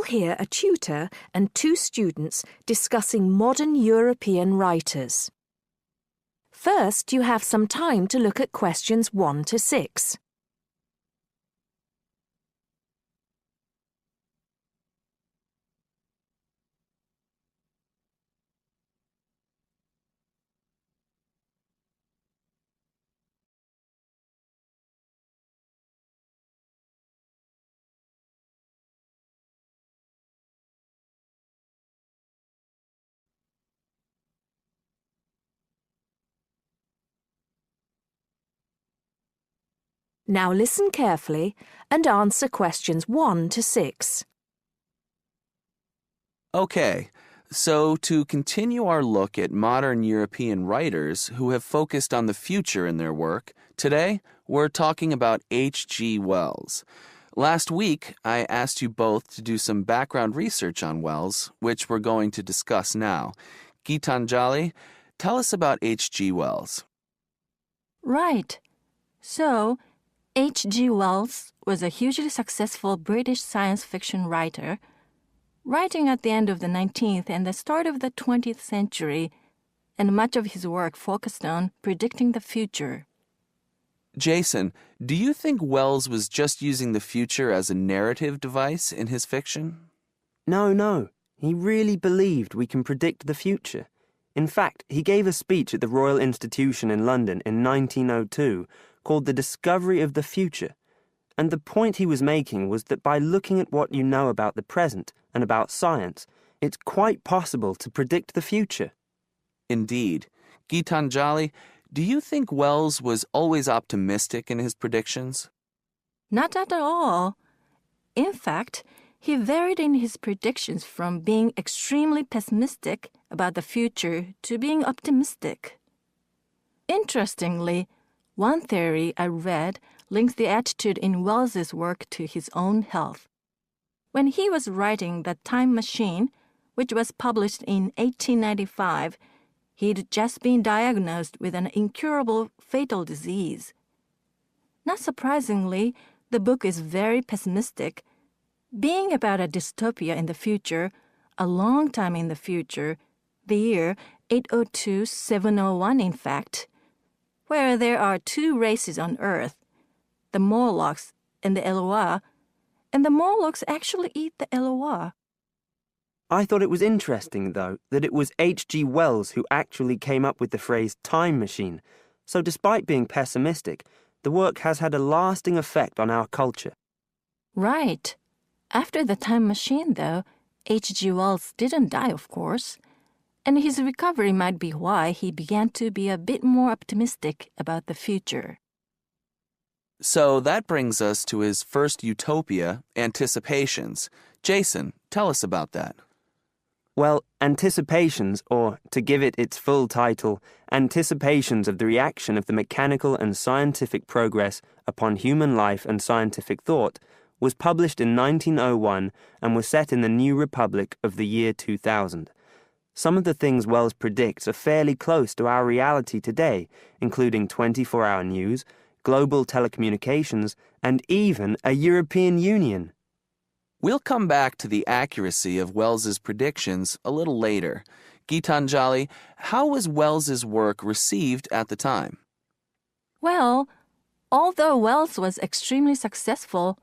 You'll hear a tutor and two students discussing modern European writers. First, you have some time to look at questions 1 to 6. Now listen carefully and answer questions 1 to 6. Okay, so to continue our look at modern European writers who have focused on the future in their work, today we're talking about H.G. Wells. Last week, I asked you both to do some background research on Wells, which we're going to discuss now. Gitanjali, tell us about H.G. Wells. Right. So, H.G. Wells was a hugely successful British science fiction writer, writing at the end of the 19th and the start of the 20th century, and much of his work focused on predicting the future. Jason, do you think Wells was just using the future as a narrative device in his fiction? No. He really believed we can predict the future. In fact, he gave a speech at the Royal Institution in London in 1902 called The Discovery of the Future. And the point he was making was that by looking at what you know about the present and about science, it's quite possible to predict the future. Indeed. Gitanjali, do you think Wells was always optimistic in his predictions? Not at all. In fact, he varied in his predictions from being extremely pessimistic about the future to being optimistic. Interestingly, one theory I read links the attitude in Wells's work to his own health. When he was writing The Time Machine, which was published in 1895, he'd just been diagnosed with an incurable fatal disease. Not surprisingly, the book is very pessimistic, being about a dystopia in the future, a long time in the future, the year 802-701 in fact, where there are two races on Earth, the Morlocks and the Eloi, and the Morlocks actually eat the Eloi. I thought it was interesting, though, that it was H.G. Wells who actually came up with the phrase time machine, so despite being pessimistic, the work has had a lasting effect on our culture. Right. After The Time Machine, though, H.G. Wells didn't die, of course, and his recovery might be why he began to be a bit more optimistic about the future. So that brings us to his first utopia, Anticipations. Jason, tell us about that. Well, Anticipations, or to give it its full title, Anticipations of the Reaction of the Mechanical and Scientific Progress upon Human Life and Scientific Thought, was published in 1901 and was set in the New Republic of the year 2000. Some of the things Wells predicts are fairly close to our reality today, including 24-hour news, global telecommunications, and even a European Union. We'll come back to the accuracy of Wells's predictions a little later. Gitanjali, how was Wells's work received at the time? Well, although Wells was extremely successful,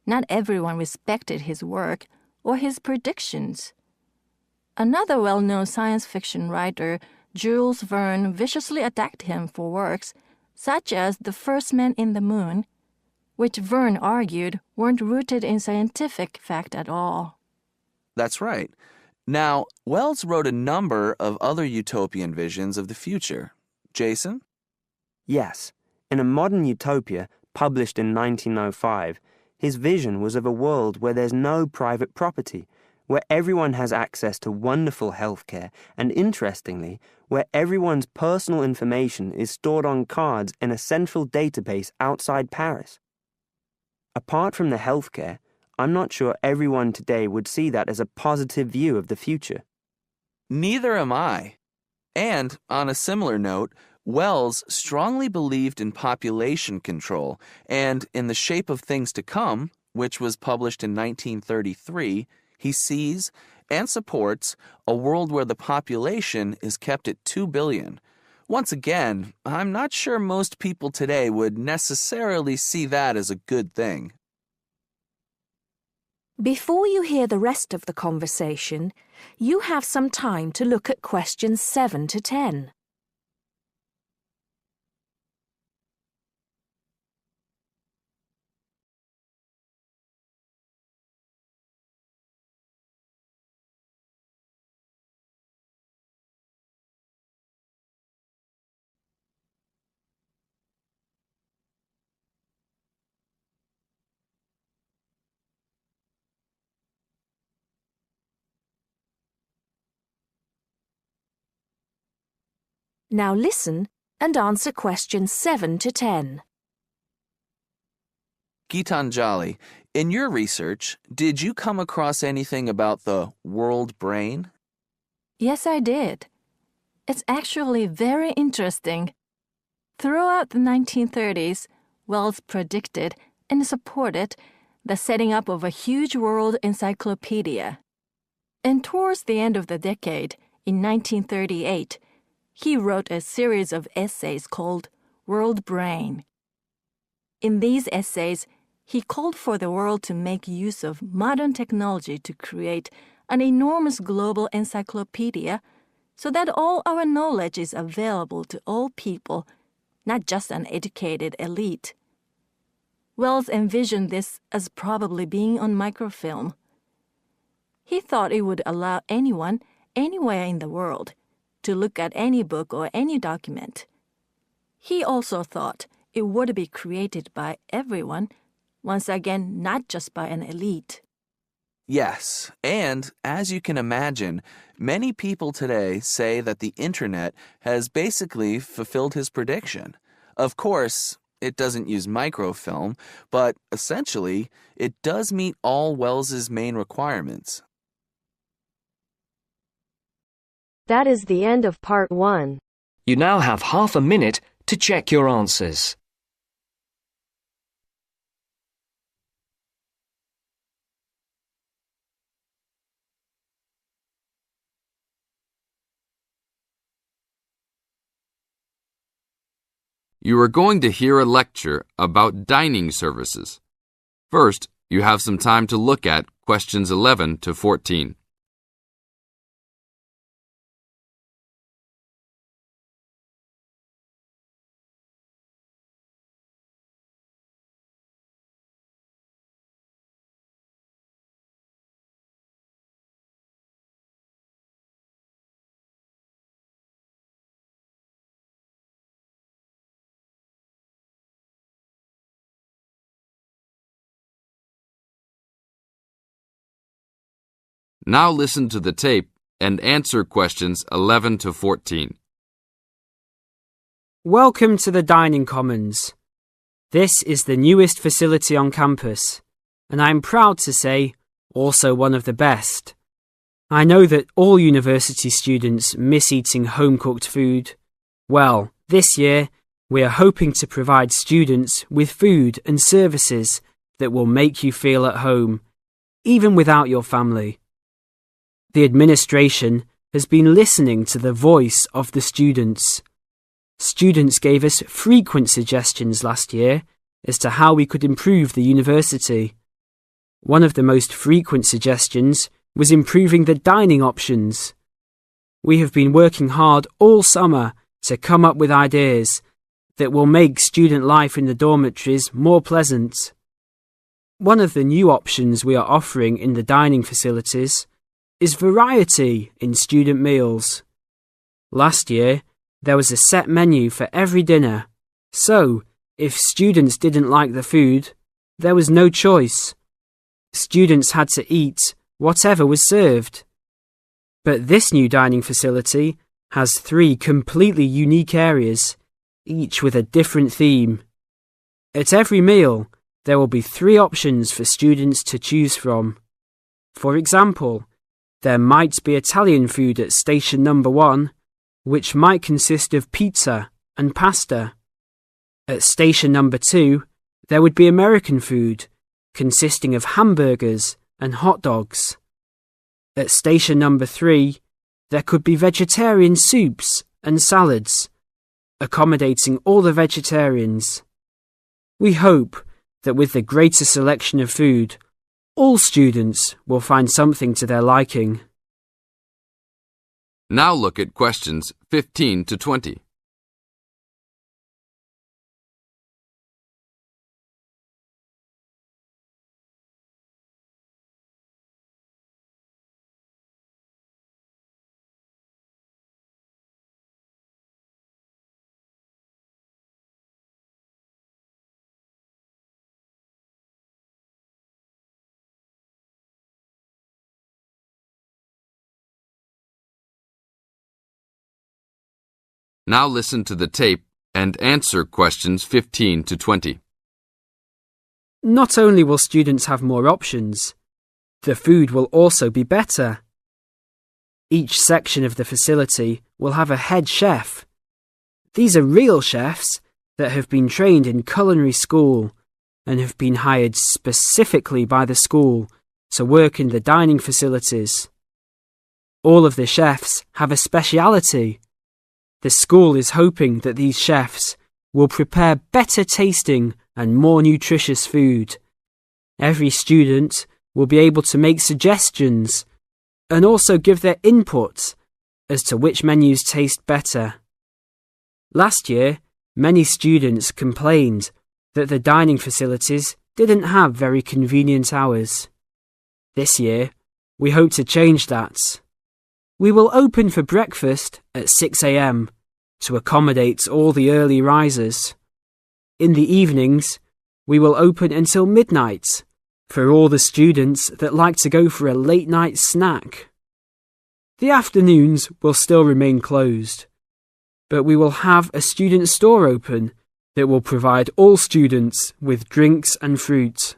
not everyone respected his work or his predictions. Another well-known science fiction writer, Jules Verne, viciously attacked him for works such as The First Man in the Moon, which Verne argued weren't rooted in scientific fact at all. That's right. Now, Wells wrote a number of other utopian visions of the future. Jason? Yes. In A Modern Utopia, published in 1905, his vision was of a world where there's no private property, where everyone has access to wonderful healthcare, and interestingly, where everyone's personal information is stored on cards in a central database outside Paris. Apart from the healthcare, I'm not sure everyone today would see that as a positive view of the future. Neither am I. And, on a similar note, Wells strongly believed in population control, and in The Shape of Things to Come, which was published in 1933, He sees and supports a world where the population is kept at 2 billion. Once again, I'm not sure most people today would necessarily see that as a good thing. Before you hear the rest of the conversation, you have some time to look at questions 7 to 10. Now listen and answer questions 7 to 10. Gitanjali, in your research, did you come across anything about the world brain? Yes, I did. It's actually very interesting. Throughout the 1930s, Wells predicted and supported the setting up of a huge world encyclopedia. And towards the end of the decade, in 1938, he wrote a series of essays called World Brain. In these essays, he called for the world to make use of modern technology to create an enormous global encyclopedia so that all our knowledge is available to all people, not just an educated elite. Wells envisioned this as probably being on microfilm. He thought it would allow anyone, anywhere in the world, to look at any book or any document. He also thought it would be created by everyone, once again, not just by an elite. Yes, and as you can imagine, many people today say that the internet has basically fulfilled his prediction. Of course, it doesn't use microfilm, but essentially, it does meet all Wells's main requirements. That is the end of part 1. You now have half a minute to check your answers. You are going to hear a lecture about dining services. First, you have some time to look at questions 11 to 14. Now listen to the tape and answer questions 11 to 14. Welcome to the Dining Commons. This is the newest facility on campus, and I'm proud to say, also one of the best. I know that all university students miss eating home-cooked food. Well, this year, we are hoping to provide students with food and services that will make you feel at home, even without your family. The administration has been listening to the voice of the students. Students gave us frequent suggestions last year as to how we could improve the university. One of the most frequent suggestions was improving the dining options. We have been working hard all summer to come up with ideas that will make student life in the dormitories more pleasant. One of the new options we are offering in the dining facilities is variety in student meals. Last year, there was a set menu for every dinner, so if students didn't like the food, there was no choice. Students had to eat whatever was served. But this new dining facility has 3 completely unique areas, each with a different theme. At every meal, there will be 3 options for students to choose from. For example, there might be Italian food at station number 1, which might consist of pizza and pasta. At station number 2, there would be American food, consisting of hamburgers and hot dogs. At station number 3, there could be vegetarian soups and salads, accommodating all the vegetarians. We hope that with the greater selection of food, all students will find something to their liking. Now look at questions 15 to 20. Now listen to the tape and answer questions 15 to 20. Not only will students have more options, the food will also be better. Each section of the facility will have a head chef. These are real chefs that have been trained in culinary school and have been hired specifically by the school to work in the dining facilities. All of the chefs have a speciality. The school is hoping that these chefs will prepare better tasting and more nutritious food. Every student will be able to make suggestions and also give their input as to which menus taste better. Last year, many students complained that the dining facilities didn't have very convenient hours. This year, we hope to change that. We will open for breakfast at 6 a.m. to accommodate all the early risers. In the evenings, we will open until midnight for all the students that like to go for a late night snack. The afternoons will still remain closed, but we will have a student store open that will provide all students with drinks and fruit.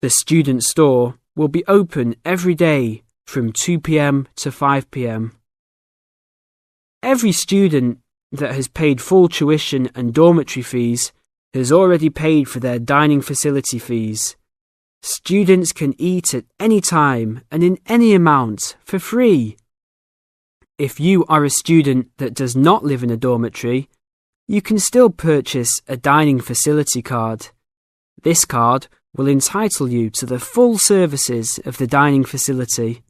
The student store will be open every day from 2 p.m. to 5 p.m. Every student that has paid full tuition and dormitory fees has already paid for their dining facility fees. Students can eat at any time and in any amount for free. If you are a student that does not live in a dormitory, you can still purchase a dining facility card. This card will entitle you to the full services of the dining facility.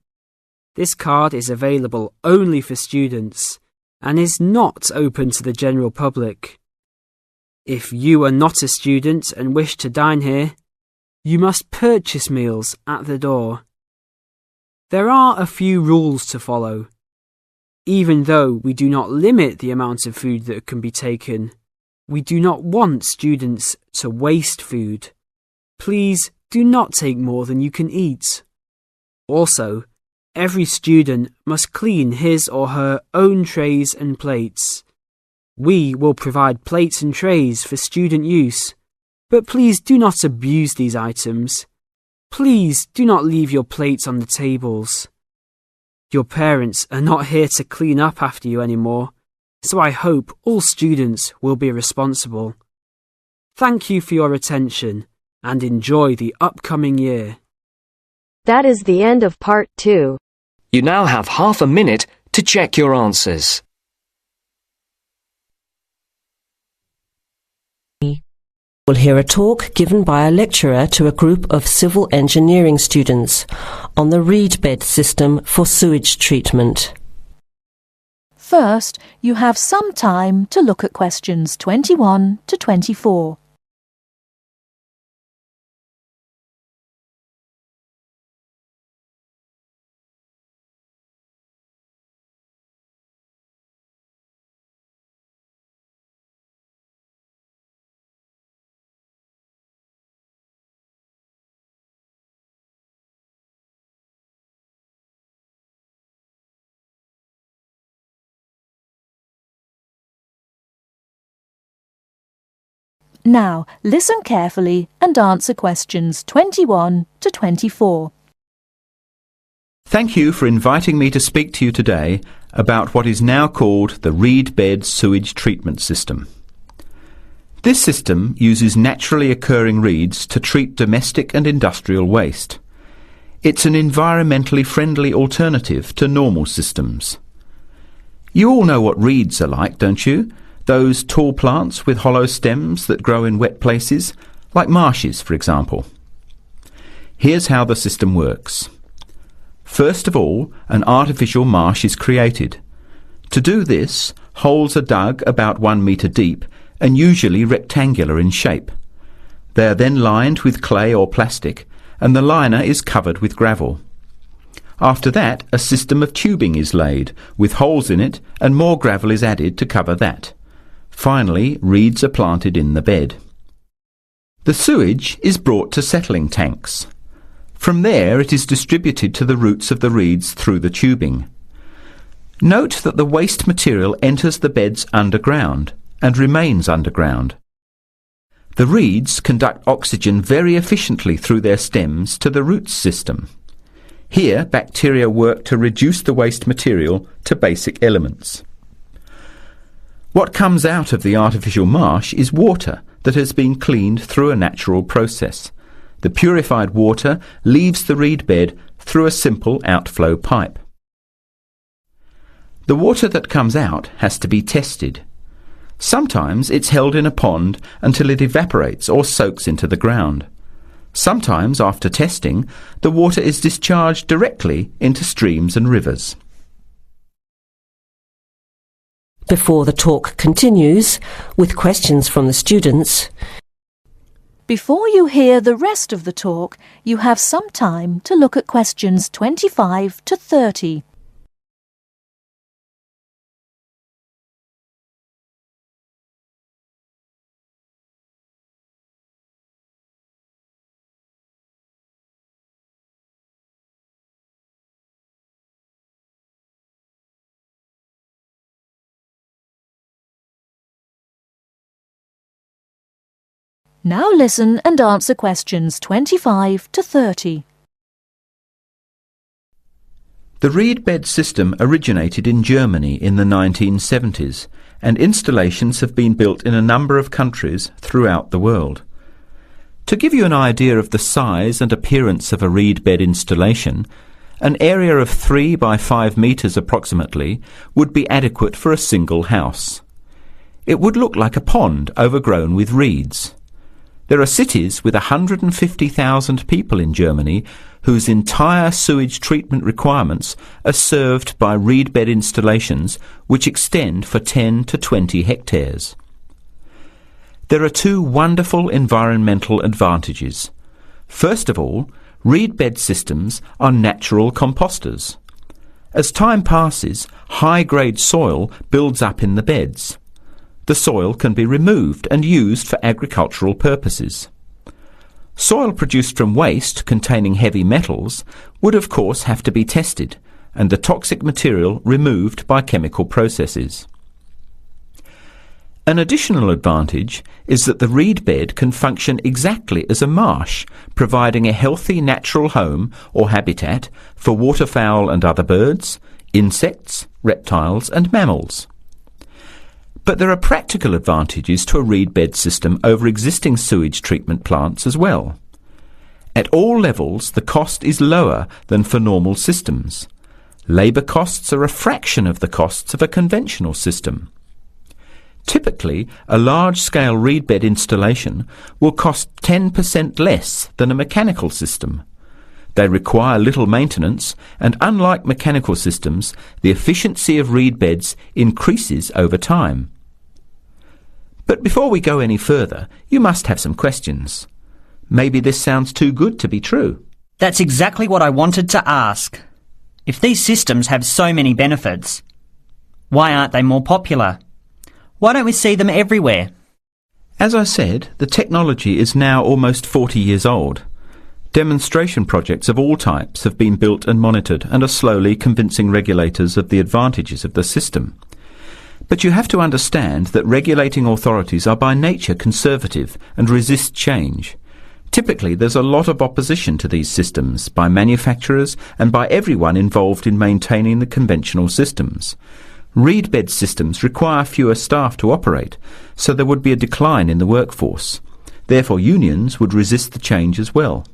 This card is available only for students and is not open to the general public. If you are not a student and wish to dine here, you must purchase meals at the door. There are a few rules to follow. Even though we do not limit the amount of food that can be taken, we do not want students to waste food. Please do not take more than you can eat. Also, every student must clean his or her own trays and plates. We will provide plates and trays for student use, but please do not abuse these items. Please do not leave your plates on the tables. Your parents are not here to clean up after you anymore, so I hope all students will be responsible. Thank you for your attention and enjoy the upcoming year. That is the end of part 2. You now have half a minute to check your answers. We'll hear a talk given by a lecturer to a group of civil engineering students on the reed bed system for sewage treatment. First, you have some time to look at questions 21 to 24. Now, listen carefully and answer questions 21 to 24. Thank you for inviting me to speak to you today about what is now called the reed bed sewage treatment system. This system uses naturally occurring reeds to treat domestic and industrial waste. It's an environmentally friendly alternative to normal systems. You all know what reeds are like, don't you? Those tall plants with hollow stems that grow in wet places, like marshes, for example. Here's how the system works. First of all, an artificial marsh is created. To do this, holes are dug about 1 metre deep and usually rectangular in shape. They are then lined with clay or plastic, and the liner is covered with gravel. After that, a system of tubing is laid, with holes in it, and more gravel is added to cover that. Finally, reeds are planted in the bed. The sewage is brought to settling tanks. From there, it is distributed to the roots of the reeds through the tubing. Note that the waste material enters the beds underground and remains underground. The reeds conduct oxygen very efficiently through their stems to the roots system. Here, bacteria work to reduce the waste material to basic elements. What comes out of the artificial marsh is water that has been cleaned through a natural process. The purified water leaves the reed bed through a simple outflow pipe. The water that comes out has to be tested. Sometimes it's held in a pond until it evaporates or soaks into the ground. Sometimes, after testing, the water is discharged directly into streams and rivers. Before the talk continues, with questions from the students, before you hear the rest of the talk, you have some time to look at questions 25 to 30. Now listen and answer questions 25 to 30. The reed bed system originated in Germany in the 1970s, and installations have been built in a number of countries throughout the world. To give you an idea of the size and appearance of a reed bed installation, an area of 3 by 5 metres approximately would be adequate for a single house. It would look like a pond overgrown with reeds. There are cities with 150,000 people in Germany whose entire sewage treatment requirements are served by reed bed installations which extend for 10 to 20 hectares. There are two wonderful environmental advantages. First of all, reed bed systems are natural composters. As time passes, high-grade soil builds up in the beds. The soil can be removed and used for agricultural purposes. Soil produced from waste containing heavy metals would of course have to be tested and the toxic material removed by chemical processes. An additional advantage is that the reed bed can function exactly as a marsh, providing a healthy natural home or habitat for waterfowl and other birds, insects, reptiles and mammals. But there are practical advantages to a reed bed system over existing sewage treatment plants as well. At all levels, the cost is lower than for normal systems. Labour costs are a fraction of the costs of a conventional system. Typically, a large-scale reed bed installation will cost 10% less than a mechanical system. They require little maintenance, and unlike mechanical systems, the efficiency of reed beds increases over time. But before we go any further, you must have some questions. Maybe this sounds too good to be true. That's exactly what I wanted to ask. If these systems have so many benefits, why aren't they more popular? Why don't we see them everywhere? As I said, the technology is now almost 40 years old. Demonstration projects of all types have been built and monitored and are slowly convincing regulators of the advantages of the system. But you have to understand that regulating authorities are by nature conservative and resist change. Typically, there's a lot of opposition to these systems by manufacturers and by everyone involved in maintaining the conventional systems. Reed bed systems require fewer staff to operate, so there would be a decline in the workforce. Therefore, unions would resist the change as well.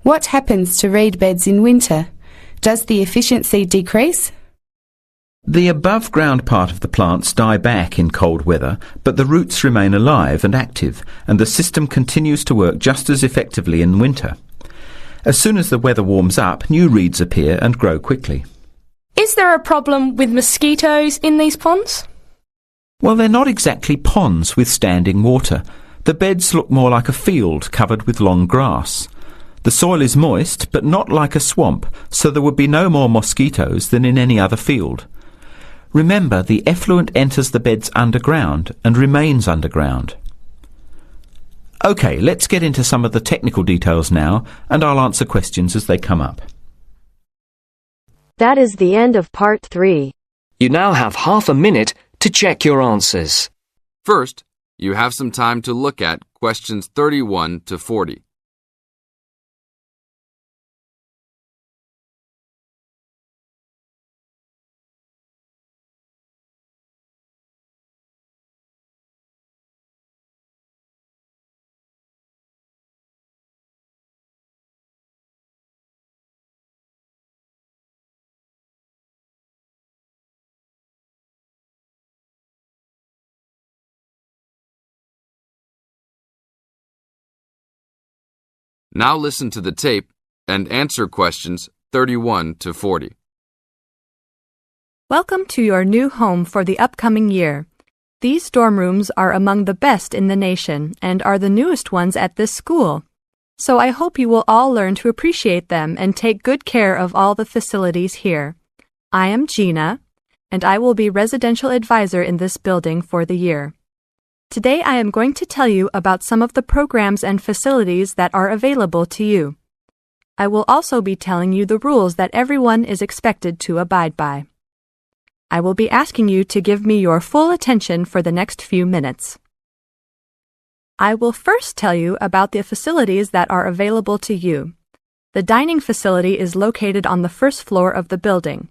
What happens to reed beds in winter? Does the efficiency decrease? The above-ground part of the plants die back in cold weather, but the roots remain alive and active, and the system continues to work just as effectively in winter. As soon as the weather warms up, new reeds appear and grow quickly. Is there a problem with mosquitoes in these ponds? Well, they're not exactly ponds with standing water. The beds look more like a field covered with long grass. The soil is moist, but not like a swamp, so there would be no more mosquitoes than in any other field. Remember, the effluent enters the beds underground and remains underground. OK, let's get into some of the technical details now, and I'll answer questions as they come up. That is the end of part 3. You now have half a minute to check your answers. First, you have some time to look at questions 31 to 40. Now listen to the tape and answer questions 31 to 40. Welcome to your new home for the upcoming year. These dorm rooms are among the best in the nation and are the newest ones at this school. So I hope you will all learn to appreciate them and take good care of all the facilities here. I am Gina, and I will be residential advisor in this building for the year. Today I am going to tell you about some of the programs and facilities that are available to you. I will also be telling you the rules that everyone is expected to abide by. I will be asking you to give me your full attention for the next few minutes. I will first tell you about the facilities that are available to you. The dining facility is located on the first floor of the building.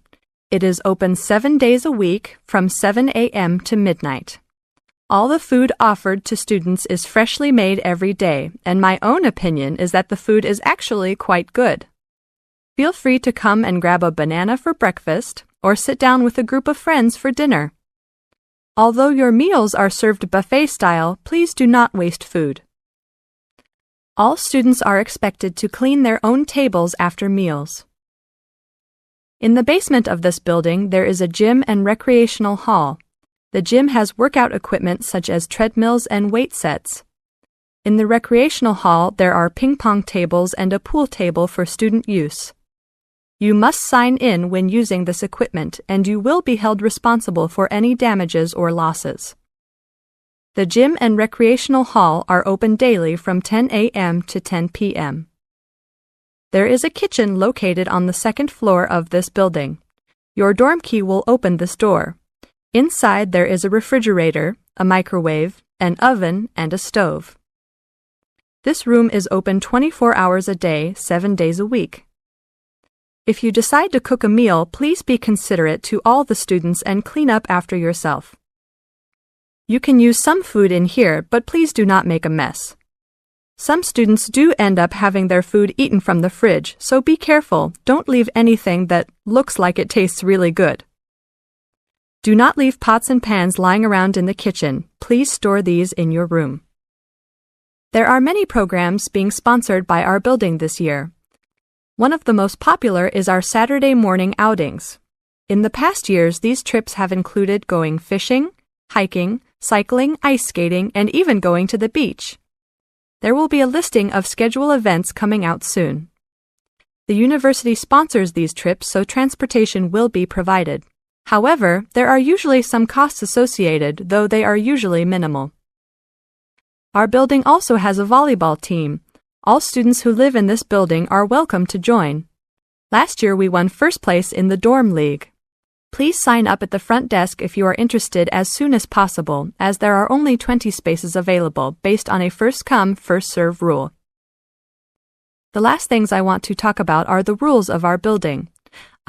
It is open 7 days a week from 7 a.m. to midnight. All the food offered to students is freshly made every day, and my own opinion is that the food is actually quite good. Feel free to come and grab a banana for breakfast or sit down with a group of friends for dinner. Although your meals are served buffet style, please do not waste food. All students are expected to clean their own tables after meals. In the basement of this building, there is a gym and recreational hall. The gym has workout equipment such as treadmills and weight sets. In the recreational hall, there are ping-pong tables and a pool table for student use. You must sign in when using this equipment, and you will be held responsible for any damages or losses. The gym and recreational hall are open daily from 10 a.m. to 10 p.m. There is a kitchen located on the second floor of this building. Your dorm key will open this door. Inside there is a refrigerator, a microwave, an oven, and a stove. This room is open 24 hours a day, 7 days a week. If you decide to cook a meal, please be considerate to all the students and clean up after yourself. You can use some food in here, but please do not make a mess. Some students do end up having their food eaten from the fridge, so be careful. Don't leave anything that looks like it tastes really good. Do not leave pots and pans lying around in the kitchen. Please store these in your room. There are many programs being sponsored by our building this year. One of the most popular is our Saturday morning outings. In the past years, these trips have included going fishing, hiking, cycling, ice skating, and even going to the beach. There will be a listing of scheduled events coming out soon. The university sponsors these trips, so transportation will be provided. However, there are usually some costs associated, though they are usually minimal. Our building also has a volleyball team. All students who live in this building are welcome to join. Last year we won first place in the dorm league. Please sign up at the front desk if you are interested as soon as possible, as there are only 20 spaces available based on a first-come, first-served rule. The last things I want to talk about are the rules of our building.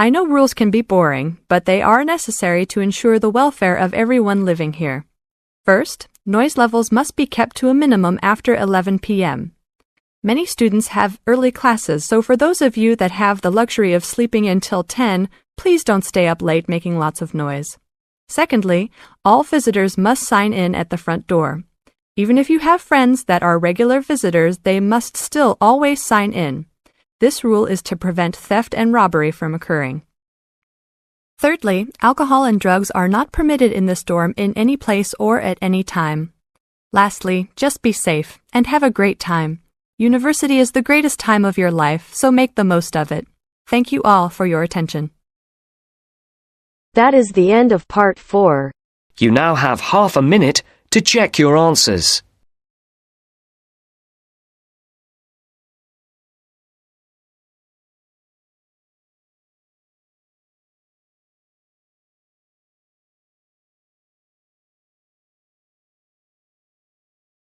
I know rules can be boring, but they are necessary to ensure the welfare of everyone living here. First, noise levels must be kept to a minimum after 11 p.m. Many students have early classes, so for those of you that have the luxury of sleeping until 10, please don't stay up late making lots of noise. Secondly, all visitors must sign in at the front door. Even if you have friends that are regular visitors, they must still always sign in. This rule is to prevent theft and robbery from occurring. Thirdly, alcohol and drugs are not permitted in this dorm in any place or at any time. Lastly, just be safe and have a great time. University is the greatest time of your life, so make the most of it. Thank you all for your attention. That is the end of part 4. You now have half a minute to check your answers.